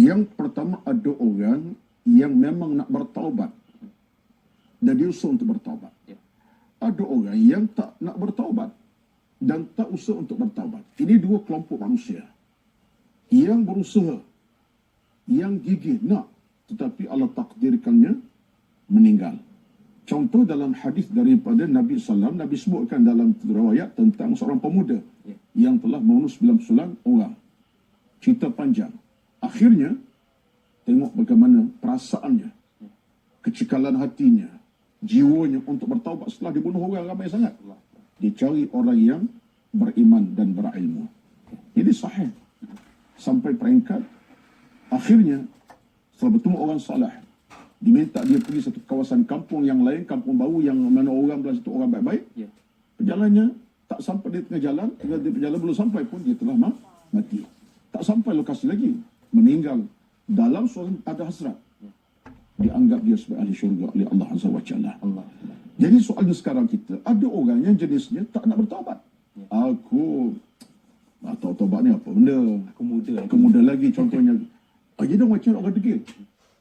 Yang pertama, ada orang yang memang nak bertaubat dan dia usaha untuk bertaubat. Ada orang yang tak nak bertaubat dan tak usaha untuk bertaubat. Ini dua kelompok manusia. Yang berusaha, yang gigih nak, tetapi Allah takdirkannya meninggal. Contoh dalam hadis daripada Nabi SAW, Nabi sebutkan dalam riwayat tentang seorang pemuda yang telah membunuh 99 orang. Cerita panjang. Akhirnya, tengok bagaimana perasaannya, kecekalan hatinya, jiwanya untuk bertaubat setelah dibunuh orang ramai sangat. Dia cari orang yang beriman dan berilmu. Jadi sahih. Sampai peringkat, akhirnya, setelah bertemu orang salih, diminta dia pergi satu kawasan kampung yang lain, kampung baru yang mana orang belah situ orang baik-baik. Perjalanannya, tak sampai di tengah jalan, dia berjalan belum sampai pun dia telah mati. Tak sampai lokasi lagi, meninggal dalam suasana ada hasrat. Dianggap dia sebagai ahli syurga oleh Allah Azza wa Jalla. Jadi soalnya sekarang kita, ada orang yang jenisnya tak nak bertaubat. Aku tak tahu taubat ni apa benda. Aku muda lagi contohnya. Jadi macam orang degil.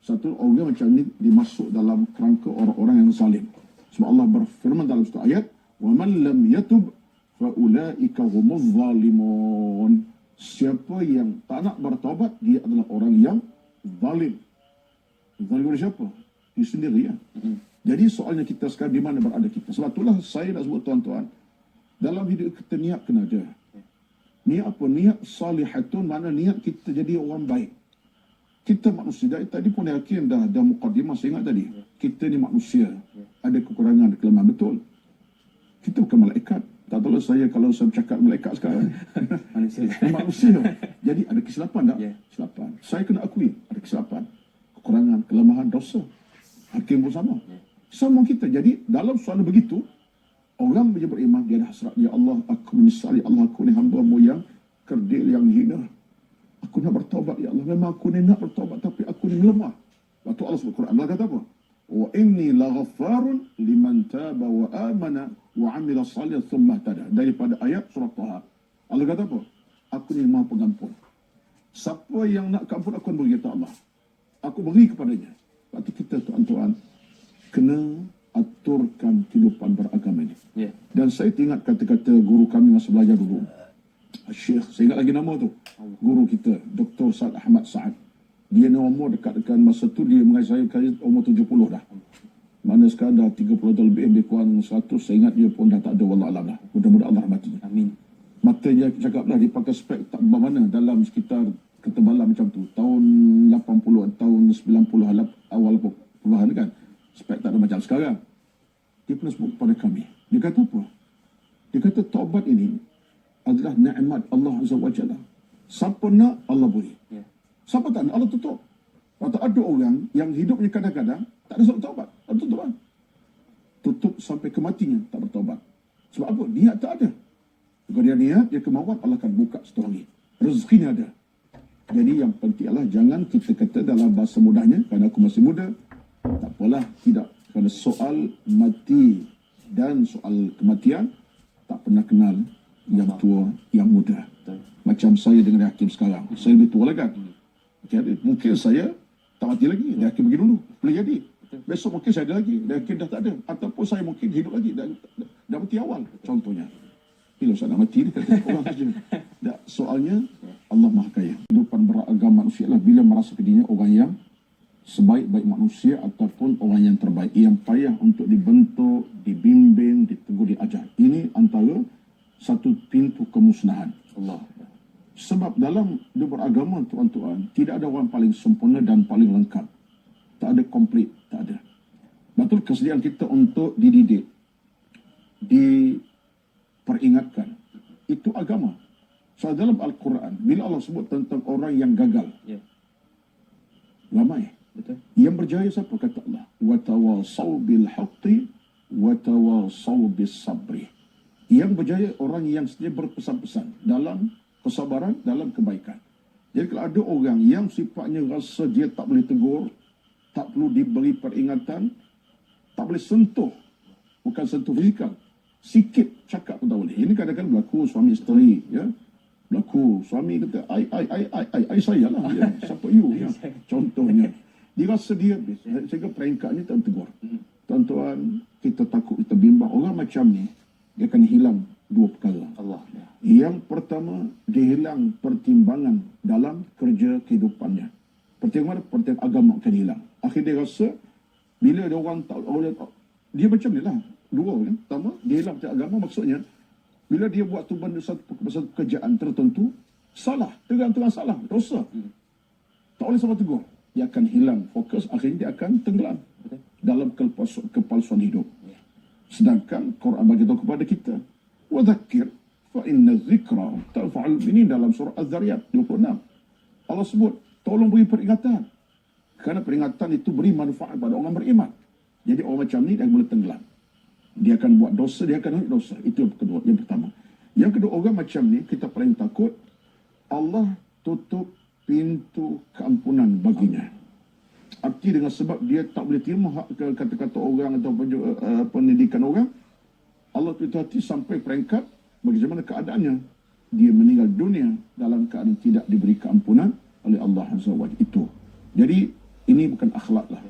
Satu orang macam ni dimasuk dalam kerangka orang-orang yang zalim. Sebab Allah berfirman dalam satu ayat, وَمَنْ لَمْ يَتُبْ فَأُولَٰئِكَ هُمُ الظَّالِمُونَ. Siapa yang tak nak bertaubat, dia adalah orang yang zalim. Zalim kepada siapa? Dia sendiri ya. Jadi soalnya kita sekarang di mana berada kita. Sebab itulah saya nak sebut tuan-tuan, dalam hidup kita niat kena ada. Niat apa? Niat salihatun, mana niat kita jadi orang baik. Kita manusia, tadi pun yakin dah ada muqaddimah, saya ingat tadi. Kita ni manusia, ada kekurangan, ada kelemahan, betul. Kita bukan malaikat. Tak tahu saya kalau saya bercakap malaikat sekarang. Manusia. Jadi ada kesilapan tak? Kesilapan. Saya kena akui, ada kesilapan. Kekurangan, kelemahan, dosa. Hakim pun sama. Sama kita. Jadi dalam suara begitu, orang yang beriman, dia ada hasrat. Ya Allah, aku menyesali. Allah, aku ni hamba-Mu yang kerdil, yang hina. Aku nak bertaubat, ya Allah. Memang aku ni nak bertaubat, tapi aku ni lemah. Waktu Allah sebut Quran, Allah kata apa? Wa inni laghaffarun liman taba wa amana wa amila salih thumma tada. Daripada ayat surah Taha. Allah kata apa? Aku ni maha pengampun. Siapa yang nak keampun, aku beri, kata Allah. Aku beri kepadanya. Berarti kita tuan-tuan kena aturkan kehidupan beragama ini. Dan saya ingat kata-kata guru kami masa belajar dulu. Syekh, saya ingat lagi nama tu. Guru kita, Dr. Sa'ad Ahmad Sa'ad. Dia ni umur dekat-dekat masa tu dia mengajar saya umur 70 dah. Mana sekarang dah 30 tahun lebih, lebih kurang 100. Saya ingat dia pun dah tak ada, wallahualam dah. Mudah-mudahan Allah rahmatinya. Amin. Matanya cakaplah dia pakai spek tak bermana dalam sekitar ketebalan macam tu. Tahun 80, tahun 90, awal 80-an kan. Spek tak ada macam sekarang. Dia pernah sebut kepada kami. Dia kata apa? Dia kata taubat ini adalah nikmat Allah Azza wa Jalla. Siapa nak, Allah beri. Siapa tak nak, Allah tutup. Atau ada orang yang hidupnya kadang-kadang tak ada sebab taubat. Allah tutup kan? Tutup sampai kematinya tak bertaubat. Sebab apa? Niat tak ada. Kalau dia niat, dia kemauan, Allah akan buka satu lagi. Rezekinya ada. Jadi yang penting adalah jangan kita kata dalam bahasa mudahnya, kerana aku masih muda, tak apalah, tidak. Kerana soal mati dan soal kematian, tak pernah kenal yang tua, yang muda. Macam saya dengan Hakim sekarang. Saya lebih tua lah kan. Jadi, mungkin saya tak mati lagi. Dia Hakim pergi dulu. Boleh jadi. Besok mungkin saya ada lagi. Dia Hakim dah tak ada. Ataupun saya mungkin hidup lagi. Dah mati awal. Contohnya. Bila saya nak mati, dia kata orang saja. Soalnya, Allah Maha Kaya. Kehidupan beragama manusia lah bila merasa dirinya orang yang sebaik-baik manusia ataupun orang yang terbaik. Yang payah untuk dibentuk, dibimbing, ditegur, diajar. Ini antara satu pintu kemusnahan. Allah. Sebab dalam beragama tuan-tuan, tidak ada orang paling sempurna dan paling lengkap. Tak ada komplit, tak ada. Betul kesediaan kita untuk dididik, diperingatkan. Itu agama. So dalam Al-Quran, bila Allah sebut tentang orang yang gagal, ramai. Betul. Yang berjaya siapa? Kata Allah. وَتَوَاصَوْا بِالْحَقِّ وَتَوَاصَوْا بِالصَّبْرِ. Yang berjaya orang yang sedia berpesan-pesan dalam kesabaran, dalam kebaikan. Jadi kalau ada orang yang sifatnya rasa dia tak boleh tegur, tak perlu diberi peringatan, tak boleh sentuh, bukan sentuh fizikal, sikit cakap pun tak boleh. Ini kadang-kadang berlaku suami isteri, ya. Berlaku suami kata, I saya lah. Ya. Siapa you? Ya. Contohnya. Dia rasa dia, sehingga peringkat ni tuan tegur. Tuan-tuan, kita takut, kita bimbang. Orang macam ni, dia akan hilang dua perkara. Allah. Yang pertama, dia hilang pertimbangan dalam kerja kehidupannya. Pertimbangan agama akan hilang. Akhirnya dia rasa, bila ada orang tak, dia macam ni lah. Dua kan. Pertama, dia hilang agama, maksudnya, bila dia buat tu benda satu pekerjaan tertentu, salah, terang-terang salah, dosa. Tak boleh sama tegur. Dia akan hilang fokus, akhirnya dia akan tenggelam dalam kepalsuan hidup. Sedangkan Quran bagi tahu kepada kita, wa dzakir fa inna dzikra tanfa'ul mu'minin, dalam surah Az-Zariyat 26. Allah sebut, tolong beri peringatan. Kerana peringatan itu beri manfaat pada orang beriman. Jadi orang macam ni dia boleh tenggelam. Dia akan buat dosa, dia akan buat dosa. Itu yang kedua, yang pertama. Yang kedua, orang macam ni kita paling takut Allah tutup pintu keampunan baginya. Arti dengan sebab dia tak boleh terima kata-kata orang atau pendidikan orang, Allah tutup hati sampai peringkat bagaimana keadaannya. Dia meninggal dunia dalam keadaan tidak diberi keampunan oleh Allah Azza wa Jalla. Itu. Jadi ini bukan akhlak lah.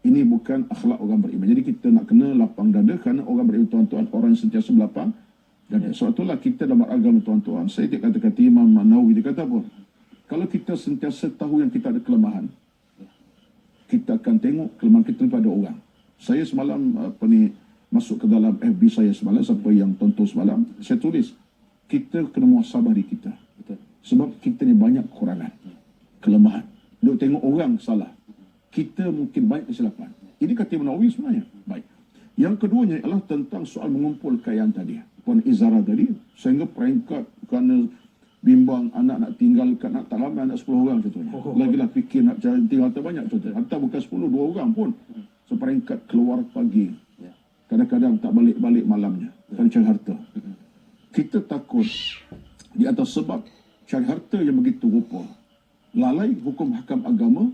Ini bukan akhlak orang beriman. Jadi kita nak kena lapang dada, kerana orang beriman, tuan-tuan, orang yang sentiasa berlapang dada. Sebab itulah kita dalam agama, tuan-tuan, saya tidak kata-kata Imam Nawawi, dia kata apa? Kalau kita sentiasa tahu yang kita ada kelemahan, kita akan tengok kelemahan kita pada orang. Saya semalam masuk ke dalam FB saya semalam, siapa yang tonton semalam, saya tulis, kita kena muhasabah diri kita. Sebab kita ni banyak kekurangan, kelemahan. Duk tengok orang salah, kita mungkin banyak kesilapan. Ini kata Imam Nawawi sebenarnya. Baik. Yang keduanya ialah tentang soal mengumpul kekayaan tadi. Puan Izara tadi, sehingga peringkat kerana bimbang anak nak tinggalkan, nak tak ramai, anak 10 orang contohnya. Lagi-lagi fikir nak tinggal terbanyak contohnya. Hatta bukan 10, 2 orang pun. Seperingkat keluar pagi. Kadang-kadang tak balik-balik malamnya. Kerana cari harta. Kita takut di atas sebab cari harta yang begitu rupa. Lalai hukum hakam agama.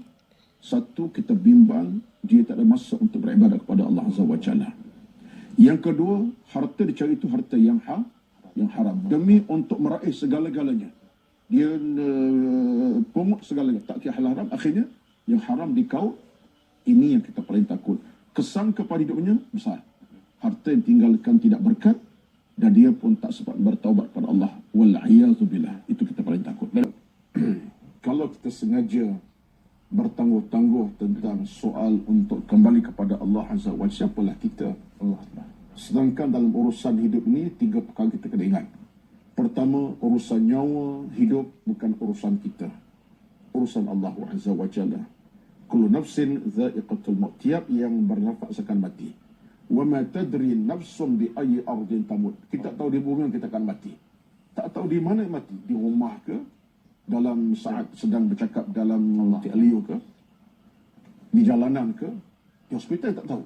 Satu, kita bimbang dia tak ada masa untuk beribadah kepada Allah Azza wa Jalla. Yang kedua, harta dicari itu harta yang haram. Demi untuk meraih segala-galanya. Dia pungut segalanya. Tak kira halal haram. Akhirnya, yang haram dikau. Ini yang kita paling takut. Kesan kepada hidupnya besar. Harta yang tinggalkan tidak berkat. Dan dia pun tak sempat bertaubat kepada Allah. Wal'iyadzubillah. Itu kita paling takut. Kalau kita sengaja bertangguh-tangguh tentang soal untuk kembali kepada Allah Azza wa Jalla, siapalah kita? Allah. Sedangkan dalam urusan hidup ini, 3 perkara kita kena ingat. Pertama, urusan nyawa hidup bukan urusan kita. Urusan Allah Azza wa Jalla. Kullu nafsin dha'iqatul maut. Tiap yang bernafas akan mati. Wa ma tadri nafsun bi ayyi ardin tamut. Kita tahu di bumi kita akan mati. Tak tahu di mana mati. Di rumah ke? Dalam saat sedang bercakap dalam ta'liu ke, di jalanan ke, di hospital, tak tahu.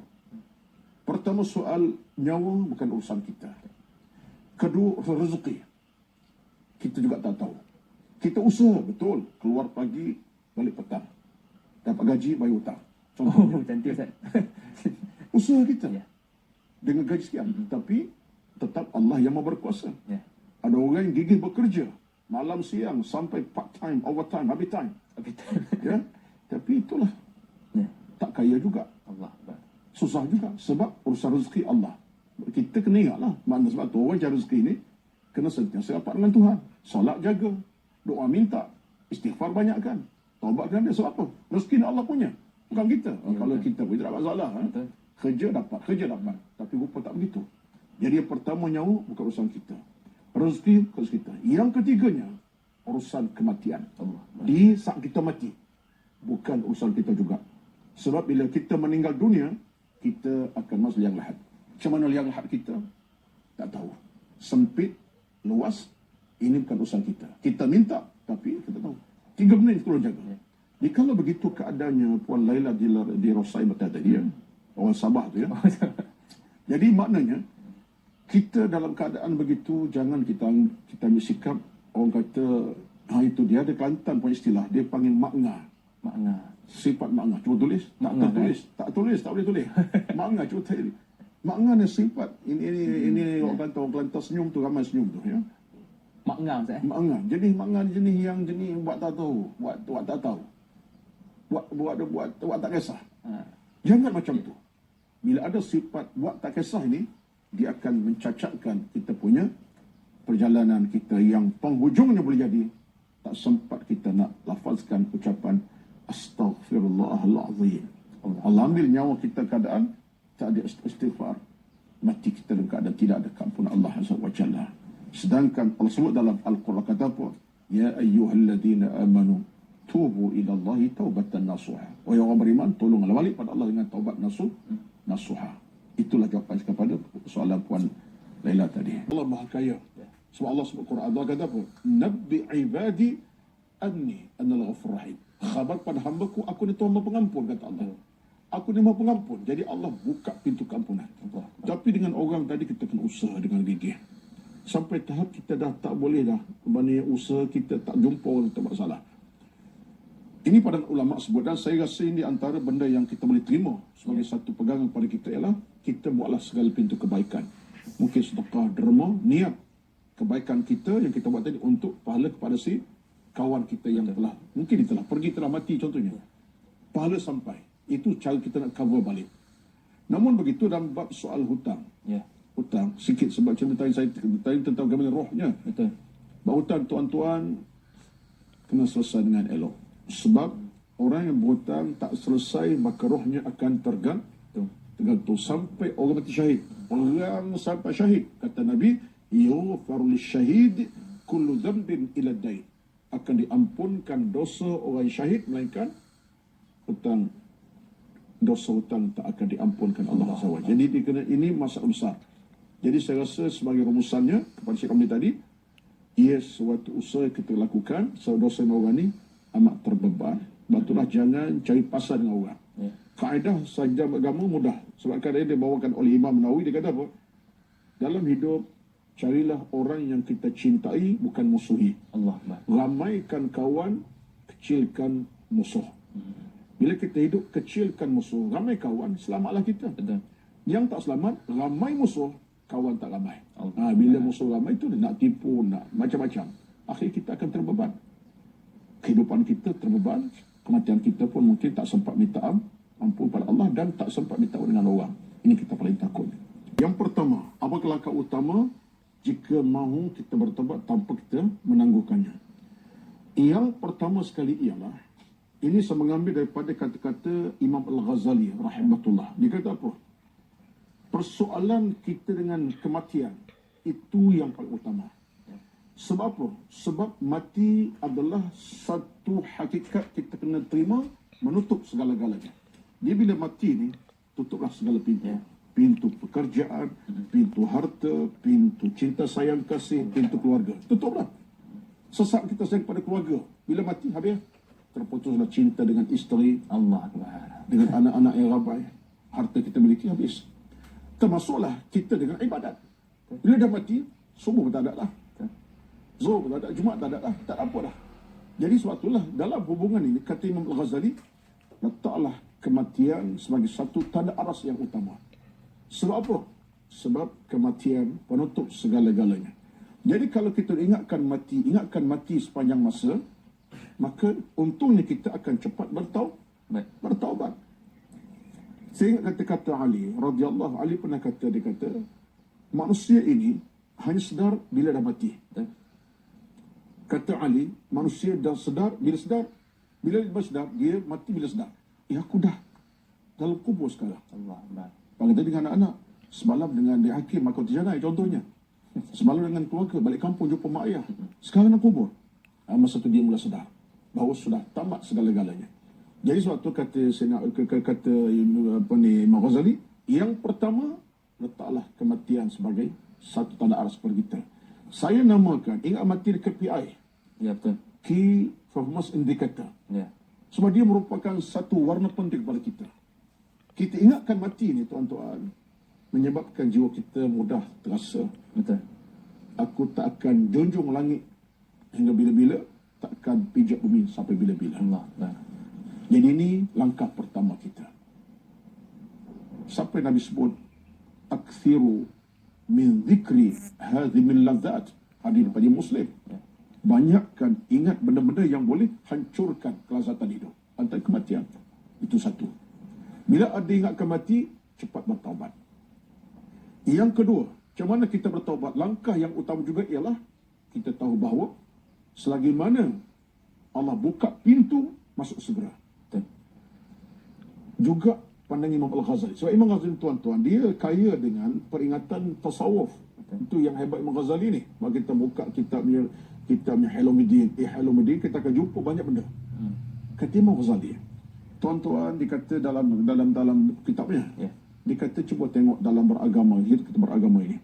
Pertama, soal nyawa bukan urusan kita. Kedua, rezeki kita juga tak tahu. Kita usaha betul, keluar pagi balik petang, dapat gaji bayar hutang. Contohnya. Cantik Ustaz. Usaha kita dengan gaji sekian, tapi tetap Allah yang maha berkuasa. Ada orang yang gigih bekerja malam siang sampai part time, overtime, habis time. Ya, tapi itulah. Tak kaya juga. Allah. Susah juga sebab urusan rezeki Allah. Kita kena ingatlah, makna sebab tu orang cari rezeki ni kena sentiasa rapat dengan Tuhan. Solat jaga, doa minta, istighfar banyakkan. Taubat dengan dia sebab apa? Rezeki ni Allah punya, bukan kita. Kalau kita pun tidak masalah. Kerja dapat. Tapi rupa tak begitu. Jadi yang pertama, nyawa bukan urusan kita. Rezeki kepada kita. Yang ketiganya, urusan kematian. Di saat kita mati, bukan urusan kita juga. Sebab bila kita meninggal dunia, kita akan masuk liang lahat. Macam mana liang lahat kita? Tak tahu. Sempit, luas, ini bukan urusan kita. Kita minta, tapi kita tahu. 3 benda itu tolong jaga. Jadi kalau begitu keadaannya Puan Laila di Rosai Mata tadi, orang Sabah tu ya. Jadi maknanya, kita dalam keadaan begitu, jangan kita ambil sikap, orang kata, itu dia ada Kelantan punya istilah, dia panggil makna. Sifat makna. Cuba tulis. Tak boleh tulis. Makna, cuba tulis. Makna ni sifat. Ini orang Kelantan senyum tu, ramai senyum tu. Ya. Mak ngam Ustaz. Mangah. Jenis yang jenis buat tak tahu. Buat tak tahu. Buat tak kisah. Jangan macam tu. Bila ada sifat buat tak kisah ini, dia akan mencacatkan kita punya perjalanan kita yang penghujungnya boleh jadi tak sempat kita nak lafazkan ucapan Astaghfirullahalazim. Allah ambil nyawa kita keadaan tak ada istighfar. Mati kita dalam keadaan tidak ada keampunan Allah Azza wa Jalla. Sedangkan Allah sebut dalam Al-Quran kata apa? Ya ayyuhalladzina amanu tubu ila Allahi taubatan nasuha. Wahai orang beriman, tolonglah balik pada Allah dengan taubat nasuha. Itulah jawapan kepada soalan Puan Laila tadi. Allah Maha Kaya. Sebab Allah sebut Quran, Allah kata apa? Nabbi ibadi anni annal ghafur rahim. Khabar pada hamba-Ku, aku ni Tuhan Maha Pengampun, kata Allah. Aku ni Maha Pengampun. Jadi Allah buka pintu keampunan. Tapi dengan orang tadi kita kena usaha dengan gigih. Sampai tahap kita dah tak boleh dah. Kerana usaha kita tak jumpa orang tak salah. Ini pada ulama sebut, dan saya rasa ini antara benda yang kita boleh terima sebagai satu pegangan pada kita ialah kita buatlah segala pintu kebaikan. Mungkin sedekah, derma, niat kebaikan kita yang kita buat tadi untuk pahala kepada si kawan kita yang telah mungkin dia telah pergi, telah mati contohnya. Pahala sampai. Itu cara kita nak cover balik. Namun begitu dalam bab soal hutang. Hutang sikit sebab cerita saya tadi tentang bagaimana rohnya. Betul. Bab hutang tuan-tuan kena selesai dengan elok. Sebab orang yang berhutang tak selesai maka rohnya akan tergantung sampai orang mati syahid. Orang sampai syahid, kata Nabi, yughfaru lisyahid kullu dhanbin ila dain. Akan diampunkan dosa orang syahid melainkan hutang. Dosa hutang tak akan diampunkan Allah SWT. Jadi ini masalah besar. Jadi saya rasa sebagai rumusannya kepada Syekh Ramli tadi, ia suatu usaha kita lakukan, dosa orang ni amat terbeban. Batulah jangan cari pasal dengan orang. Kaedah sahaja agama mudah. Sebab kaedah dia bawakan oleh Imam Nawawi, dia kata apa? Dalam hidup, carilah orang yang kita cintai, bukan musuhi. Allah. Ramaikan kawan, kecilkan musuh. Bila kita hidup, kecilkan musuh, ramai kawan, selamatlah kita. Betul. Yang tak selamat, ramai musuh, kawan tak ramai. Bila musuh ramai itu nak tipu, nak macam-macam. Akhir kita akan terbeban. Kehidupan kita terbeban, kematian kita pun mungkin tak sempat minta ampun pada Allah dan tak sempat minta dengan orang. Ini kita paling takut. Yang pertama, apa langkah utama jika mahu kita bertobat tanpa kita menangguhkannya? Yang pertama sekali ialah, ini saya mengambil daripada kata-kata Imam Al-Ghazali rahimahullah. Dia kata apa? Persoalan kita dengan kematian itu yang paling utama. Sebab apa? Sebab mati adalah satu hakikat kita kena terima, menutup segala-galanya. Dia bila mati ni, tutuplah segala pintu. Pintu pekerjaan, pintu harta, pintu cinta sayang kasih, pintu keluarga. Tutuplah. Sesak kita sayang pada keluarga. Bila mati, habis. Terputuslah cinta dengan isteri, Allah dengan anak-anak yang ramai. Harta kita miliki habis. Termasuklah kita dengan ibadat. Bila dah mati, subuh pun tak ada lah. Zuhur pun tak ada, Jumaat tak ada lah. Tak ada apa dah. Jadi sebab itulah dalam hubungan ini, kata Imam Al-Ghazali, letaklah kematian sebagai satu tanda aras yang utama. Sebab apa? Sebab kematian penutup segala-galanya. Jadi kalau kita ingatkan mati sepanjang masa, maka untungnya kita akan cepat bertaubat. Saya ingat kata-kata Ali radhiyallahu, Ali pernah dia kata, manusia ini hanya sedar bila dah mati. Kata Ali, manusia dah sedar bila sedar. Bila dia sedar, dia mati bila sedar. Aku dah dalam kubur sekarang. Allah. Bagi tadi dengan anak-anak, semalam dengan dia hakim Makau Tijanai contohnya. Semalam dengan keluarga, balik kampung jumpa mak ayah. Sekarang dalam kubur. Masa tu dia mula sedar bahawa sudah tamat segala-galanya. Jadi sebab tu kata Imam Ghazali, yang pertama, letaklah kematian sebagai satu tanda aras kepada kita. Saya namakan ingat mati di KPI. Ya, betul. Key Performance Indicator. Ya. Sebab dia merupakan satu warna penting kepada kita. Kita ingatkan mati ni tuan-tuan, menyebabkan jiwa kita mudah terasa. Betul. Aku tak akan junjung langit hingga bila-bila, tak akan pijak bumi sampai bila-bila. Allah. Jadi ini langkah pertama kita. Sampai Nabi sebut, akthiru min zikri hadhi min lazat. Adik-adik Muslim, banyakkan ingat benda-benda yang boleh hancurkan kelazatan hidup. Antara kematian. Itu satu. Bila ada ingatkan mati, cepat bertaubat. Yang kedua, macam mana kita bertaubat? Langkah yang utama juga ialah kita tahu bahawa selagi mana Allah buka pintu, masuk segera. Juga pandang Imam Al-Ghazali. Sebab Imam Ghazali, tuan-tuan, dia kaya dengan peringatan tasawuf. Itu yang hebat Imam Ghazali ni. Bagi kita buka kitabnya Hilumuddin, kita akan jumpa banyak benda. Kata Imam Ghazali, tuan-tuan, dikata dalam kitabnya, dikata cuba tengok dalam beragama, kita beragama ini.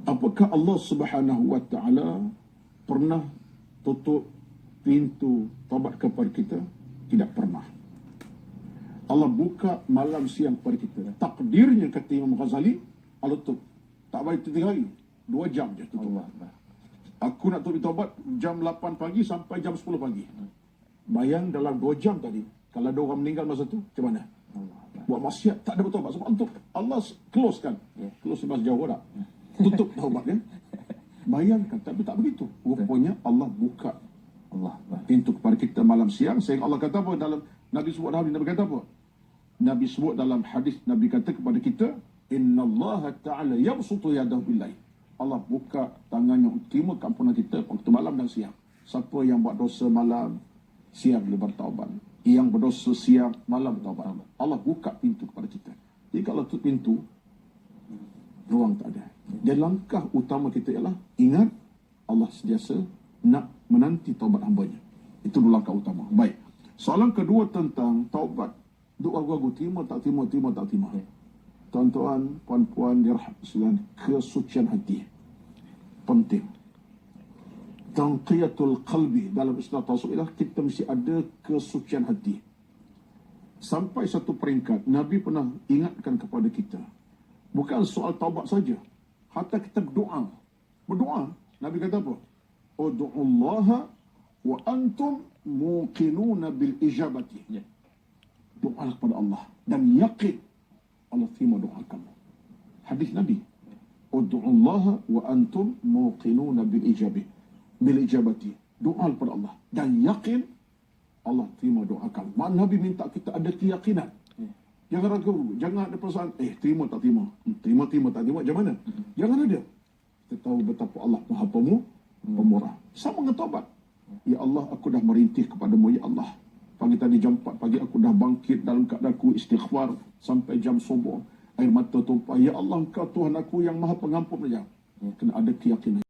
Apakah Allah Subhanahu wa Ta'ala pernah tutup pintu taubat kepada kita? Tidak pernah. Allah buka malam siang kepada kita. Takdirnya, kata Imam Ghazali, Allah tutup. Tak baik 3 hari, 2 jam je tutup. Aku nak tutup taubat jam 8 pagi sampai jam 10 pagi. Bayang dalam 2 jam tadi, kalau ada orang meninggal masa tu, macam mana? Buat maksiat, tak ada bertaubat. Sebab untuk Allah close kan? Close masa jauh tak? Tutup taubat kan? Bayangkan, tapi tak begitu. Rupanya Allah buka pintu kepada kita malam siang. Sehingga Allah kata apa dalam Nabi sebut Nabi kata apa? Nabi sebut dalam hadis, Nabi kata kepada kita, Inna Allah Ta'ala yabsutu yadahu billahi. Allah buka tangannya untuk terima keampunan kita waktu malam dan siang. Siapa yang buat dosa malam, siang boleh bertaubat. Yang berdosa siang, malam bertaubat. Allah buka pintu kepada kita. Jadi kalau tutup pintu, ruang tak ada. Dan langkah utama kita ialah ingat Allah sentiasa nak menanti taubat hambanya. Itu dulu langkah utama. Baik. Soalan kedua tentang taubat. Doa gua terima tak terima, terima tak terima. Tuan-tuan, puan-puan, dirahmati, kesucian hati penting. Tanqiyatul qalbi dalam istilah tasawuf ialah kita mesti ada kesucian hati. Sampai satu peringkat Nabi pernah ingatkan kepada kita, bukan soal taubat saja, hatta kita berdoa. Nabi kata apa? Ud'ullaha wa antum muqinuna bil ijabati. Doa kepada Allah dan yakin Allah terima doa kamu. Hadis Nabi. Ud'ullaha wa antum muqinuna bil ijabati. Doa kepada Allah dan yakin Allah terima doa kamu. Nabi minta kita ada keyakinan. Jangan ragu, jangan ada perasaan terima tak terima. Terima tak terima macam mana? Jangan ada. Kita tahu betapa Allah Maha Pemurah. Sama dengan taubat. Ya Allah, aku dah merintih kepadamu, ya Allah. Pagi tadi jam 4 pagi aku dah bangkit dalam keadaan aku istighfar sampai jam subuh. Air mata tumpah. Ya Allah, Engkau Tuhan aku yang Maha Pengampun saja. Kena ada keyakinan.